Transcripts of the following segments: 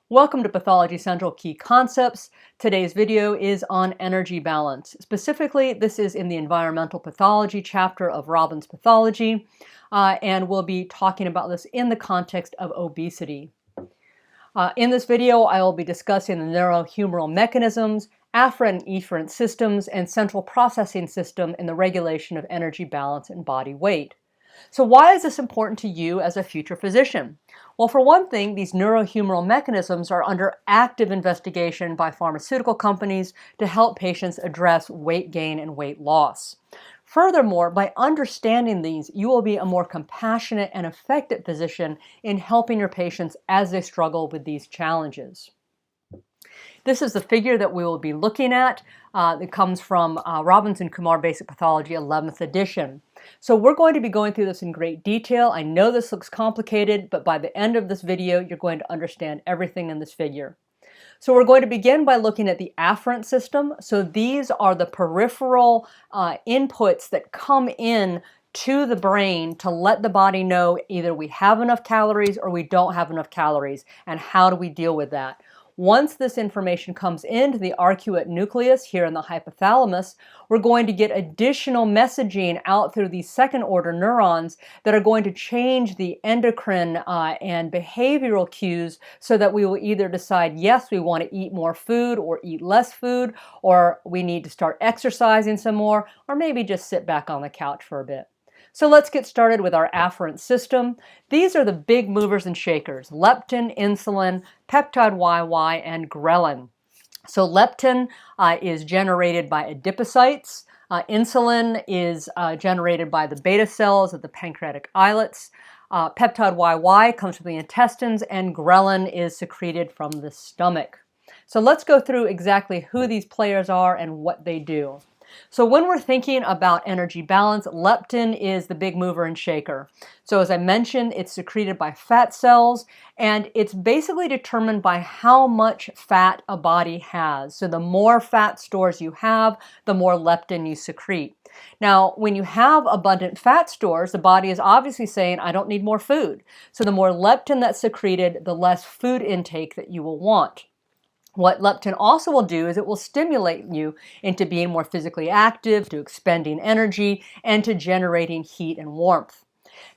Welcome to Pathology Central Key Concepts. Today's video is on energy balance. Specifically, this is in the environmental pathology chapter of Robbins Pathology, and we'll be talking about this in the context of obesity. In this video, I will be discussing the neurohumoral mechanisms, afferent and efferent systems, and central processing system in the regulation of energy balance and body weight. So why is this important to you as a future physician? Well, for one thing, these neurohumoral mechanisms are under active investigation by pharmaceutical companies to help patients address weight gain and weight loss. Furthermore, by understanding these, you will be a more compassionate and effective physician in helping your patients as they struggle with these challenges. This is the figure that we will be looking at. It comes from Robbins Kumar Basic Pathology 11th edition. So we're going to be going through this in great detail. I know this looks complicated, but by the end of this video, you're going to understand everything in this figure. So we're going to begin by looking at the afferent system. So these are the peripheral inputs that come in to the brain to let the body know either we have enough calories or we don't have enough calories, and how do we deal with that. Once this information comes into the arcuate nucleus here in the hypothalamus, we're going to get additional messaging out through these second-order neurons that are going to change the endocrine and behavioral cues so that we will either decide, yes, we want to eat more food or eat less food, or we need to start exercising some more, or maybe just sit back on the couch for a bit. So let's get started with our afferent system. These are the big movers and shakers: leptin, insulin, peptide YY, and ghrelin. So leptin is generated by adipocytes. Insulin is generated by the beta cells of the pancreatic islets. Peptide YY comes from the intestines, and ghrelin is secreted from the stomach. So let's go through exactly who these players are and what they do. So when we're thinking about energy balance, leptin is the big mover and shaker. So as I mentioned, it's secreted by fat cells, and it's basically determined by how much fat a body has. So the more fat stores you have, the more leptin you secrete. Now, when you have abundant fat stores, the body is obviously saying, I don't need more food. So the more leptin that's secreted, the less food intake that you will want. What leptin also will do is it will stimulate you into being more physically active, to expending energy, and to generating heat and warmth.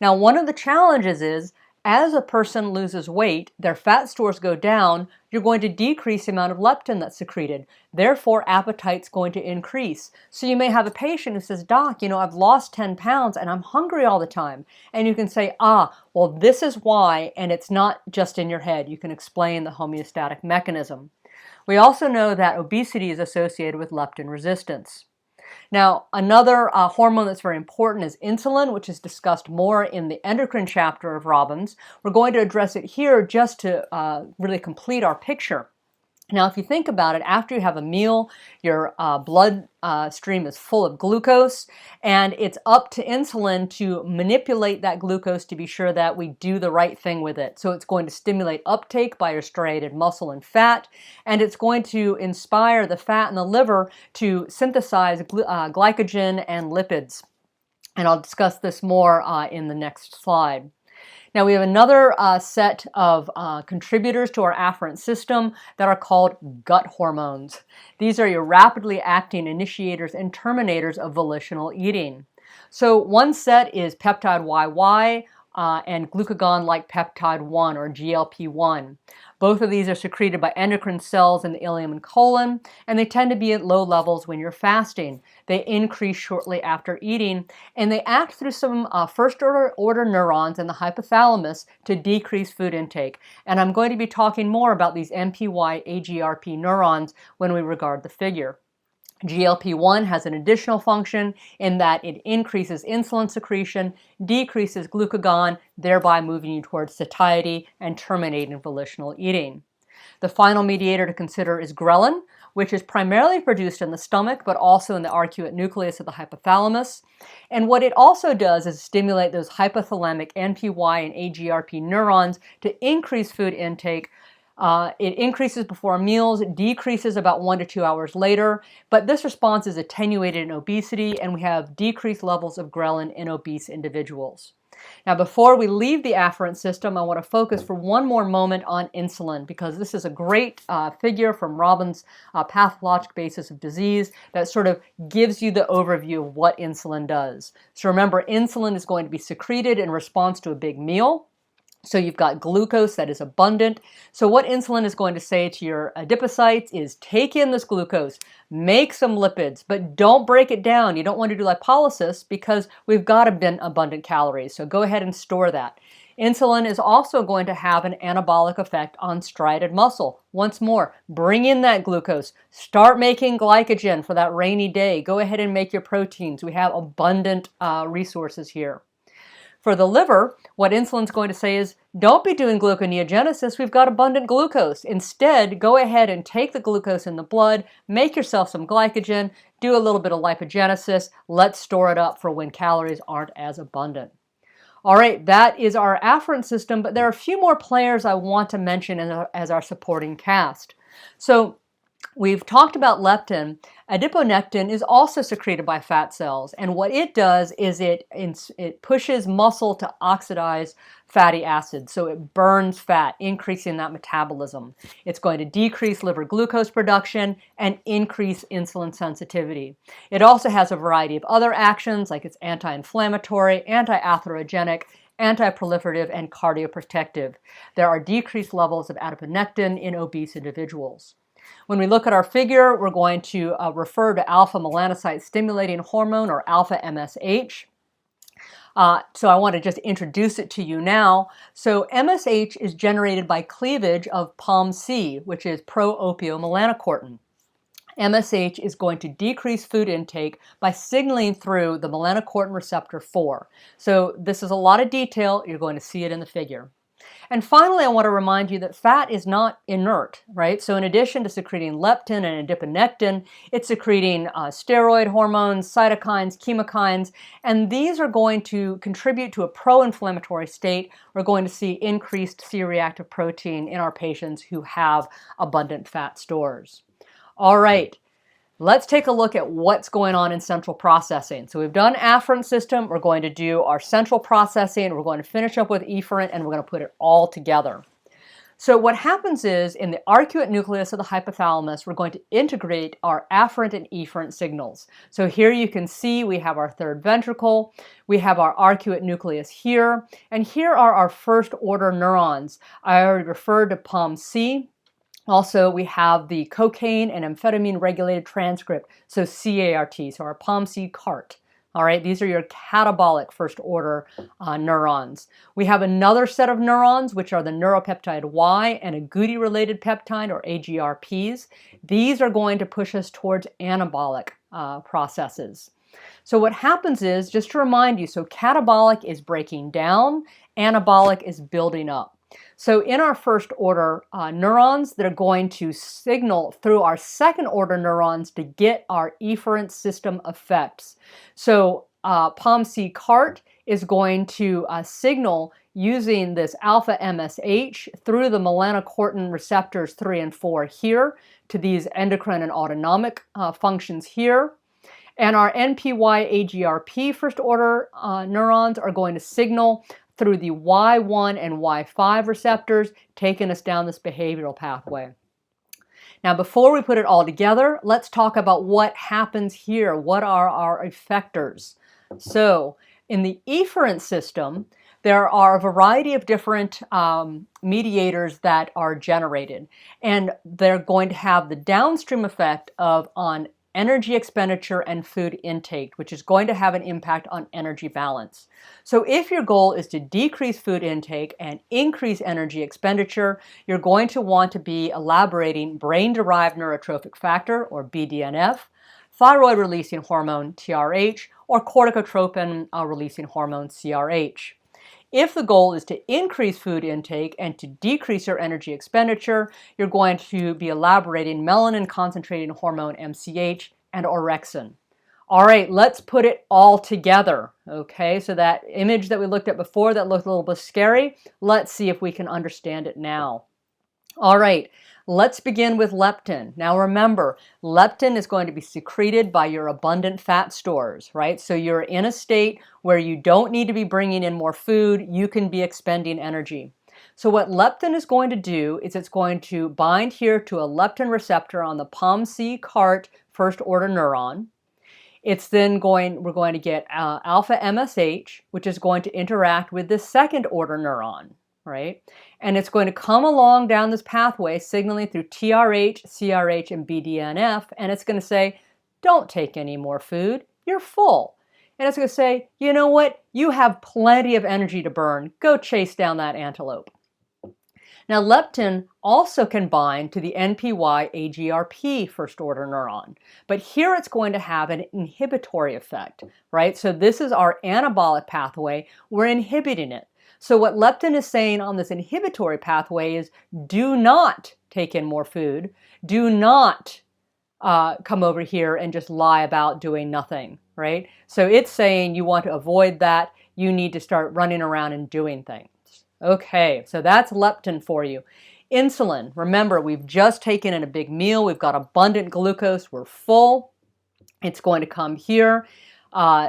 Now, one of the challenges is, as a person loses weight, their fat stores go down, you're going to decrease the amount of leptin that's secreted. Therefore, appetite's going to increase. So you may have a patient who says, Doc, I've lost 10 pounds and I'm hungry all the time. And you can say, well, this is why, and it's not just in your head. You can explain the homeostatic mechanism. We also know that obesity is associated with leptin resistance. Now, another hormone that's very important is insulin, which is discussed more in the endocrine chapter of Robbins. We're going to address it here just to really complete our picture. Now, if you think about it, after you have a meal, your blood stream is full of glucose, and it's up to insulin to manipulate that glucose to be sure that we do the right thing with it. So it's going to stimulate uptake by your striated muscle and fat, and it's going to inspire the fat in the liver to synthesize glycogen and lipids. And I'll discuss this more in the next slide. Now we have another set of contributors to our afferent system that are called gut hormones. These are your rapidly acting initiators and terminators of volitional eating. So one set is peptide YY and glucagon-like peptide 1, or GLP-1. Both of these are secreted by endocrine cells in the ileum and colon, and they tend to be at low levels when you're fasting. They increase shortly after eating, and they act through some first-order neurons in the hypothalamus to decrease food intake. And I'm going to be talking more about these MPY-AGRP neurons when we regard the figure. GLP-1 has an additional function in that it increases insulin secretion, decreases glucagon, thereby moving you towards satiety and terminating volitional eating. The final mediator to consider is ghrelin, which is primarily produced in the stomach, but also in the arcuate nucleus of the hypothalamus. And what it also does is stimulate those hypothalamic NPY and AGRP neurons to increase food intake. It increases before meals, decreases about 1 to 2 hours later, but this response is attenuated in obesity, and we have decreased levels of ghrelin in obese individuals. Now, before we leave the afferent system, I want to focus for one more moment on insulin, because this is a great figure from Robbins' pathologic basis of disease that sort of gives you the overview of what insulin does. So remember, insulin is going to be secreted in response to a big meal. So you've got glucose that is abundant. So what insulin is going to say to your adipocytes is take in this glucose, make some lipids, but don't break it down. You don't want to do lipolysis because we've got abundant calories. So go ahead and store that. Insulin is also going to have an anabolic effect on striated muscle. Once more, bring in that glucose. Start making glycogen for that rainy day. Go ahead and make your proteins. We have abundant resources here. For the liver, what insulin's going to say is, don't be doing gluconeogenesis, we've got abundant glucose. Instead, go ahead and take the glucose in the blood, make yourself some glycogen, do a little bit of lipogenesis, let's store it up for when calories aren't as abundant. All right, that is our afferent system, but there are a few more players I want to mention as our supporting cast. So we've talked about leptin. Adiponectin is also secreted by fat cells, and what it does is it pushes muscle to oxidize fatty acids, so it burns fat, increasing that metabolism. It's going to decrease liver glucose production and increase insulin sensitivity. It also has a variety of other actions, like it's anti-inflammatory, anti-atherogenic, anti-proliferative, and cardioprotective. There are decreased levels of adiponectin in obese individuals. When we look at our figure, we're going to refer to alpha melanocyte stimulating hormone, or alpha MSH. So I want to just introduce it to you now. So MSH is generated by cleavage of POMC, which is proopiomelanocortin. MSH is going to decrease food intake by signaling through the melanocortin receptor 4. So this is a lot of detail. You're going to see it in the figure. And finally, I want to remind you that fat is not inert, right? So in addition to secreting leptin and adiponectin, it's secreting steroid hormones, cytokines, chemokines, and these are going to contribute to a pro-inflammatory state. We're going to see increased C-reactive protein in our patients who have abundant fat stores. All right. Let's take a look at what's going on in central processing. So we've done afferent system, we're going to do our central processing, we're going to finish up with efferent, and we're going to put it all together. So what happens is, in the arcuate nucleus of the hypothalamus, we're going to integrate our afferent and efferent signals. So here you can see we have our third ventricle, we have our arcuate nucleus here, and here are our first order neurons. I already referred to POMC. Also, we have the cocaine and amphetamine regulated transcript, so CART, so our POMC CART. All right, these are your catabolic first order neurons. We have another set of neurons, which are the neuropeptide Y and agouti related peptide, or AGRPs. These are going to push us towards anabolic processes. So what happens is, just to remind you, so catabolic is breaking down, anabolic is building up. So in our first order neurons, they're going to signal through our second order neurons to get our efferent system effects. So POMC CART is going to signal using this alpha MSH through the melanocortin receptors 3 and 4 here to these endocrine and autonomic functions here. And our NPY-AGRP first order neurons are going to signal through the Y1 and Y5 receptors, taking us down this behavioral pathway. Now, before we put it all together, let's talk about what happens here. What are our effectors? So, in the efferent system, there are a variety of different mediators that are generated, and they're going to have the downstream effect on energy expenditure and food intake, which is going to have an impact on energy balance. So if your goal is to decrease food intake and increase energy expenditure, you're going to want to be elaborating brain-derived neurotrophic factor, or BDNF, thyroid-releasing hormone, TRH, or corticotropin-releasing hormone, CRH. If the goal is to increase food intake and to decrease your energy expenditure, you're going to be elaborating melanin-concentrating hormone, MCH, and orexin. All right, let's put it all together. Okay, so that image that we looked at before that looked a little bit scary, let's see if we can understand it now. All right, Let's begin with leptin. Now remember, leptin is going to be secreted by your abundant fat stores, right? So you're in a state where you don't need to be bringing in more food, you can be expending energy. So what leptin is going to do is it's going to bind here to a leptin receptor on the POMC-CART first order neuron. It's then we're going to get alpha MSH, which is going to interact with the second order neuron, right? And it's going to come along down this pathway, signaling through TRH, CRH, and BDNF, and it's going to say, don't take any more food, you're full. And it's going to say, you know what, you have plenty of energy to burn, go chase down that antelope. Now, leptin also can bind to the NPY-AGRP first order neuron, but here it's going to have an inhibitory effect, right? So this is our anabolic pathway, we're inhibiting it. So what leptin is saying on this inhibitory pathway is do not take in more food, do not come over here and just lie about doing nothing, right? So it's saying you want to avoid that, you need to start running around and doing things. Okay, so that's leptin for you. Insulin, remember we've just taken in a big meal, we've got abundant glucose, we're full. It's going to come here,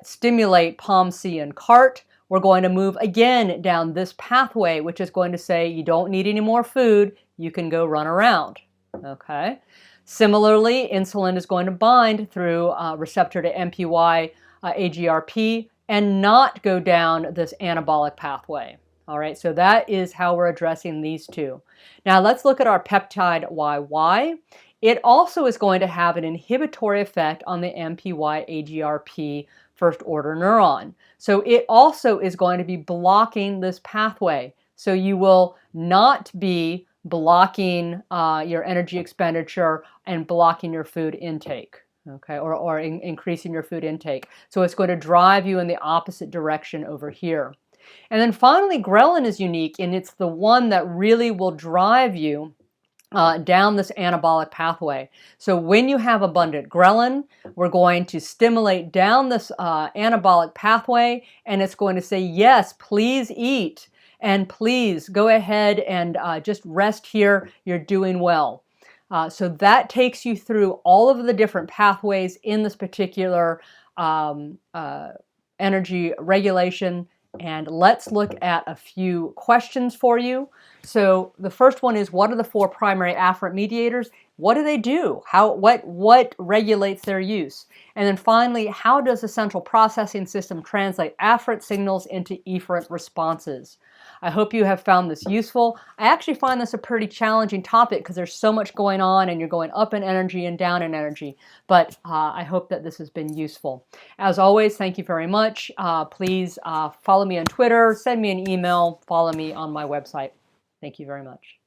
stimulate POMC and CART. We're going to move again down this pathway, which is going to say you don't need any more food, you can go run around. Okay. Similarly, insulin is going to bind through receptor to NPY, AGRP, and not go down this anabolic pathway. All right, so that is how we're addressing these two. Now let's look at our peptide YY. It also is going to have an inhibitory effect on the NPY-AGRP first order neuron. So it also is going to be blocking this pathway. So you will not be blocking your energy expenditure and blocking your food intake, okay, or increasing your food intake. So it's going to drive you in the opposite direction over here. And then finally, ghrelin is unique, and it's the one that really will drive you down this anabolic pathway. So when you have abundant ghrelin, we're going to stimulate down this anabolic pathway, and it's going to say, yes, please eat, and please go ahead and just rest here, you're doing well. So that takes you through all of the different pathways in this particular energy regulation. And let's look at a few questions for you. So the first one is, what are the 4 primary afferent mediators? What do they do? What regulates their use? And then finally, how does the central processing system translate afferent signals into efferent responses? I hope you have found this useful. I actually find this a pretty challenging topic because there's so much going on and you're going up in energy and down in energy. But I hope that this has been useful. As always, thank you very much. Please follow me on Twitter, send me an email, follow me on my website. Thank you very much.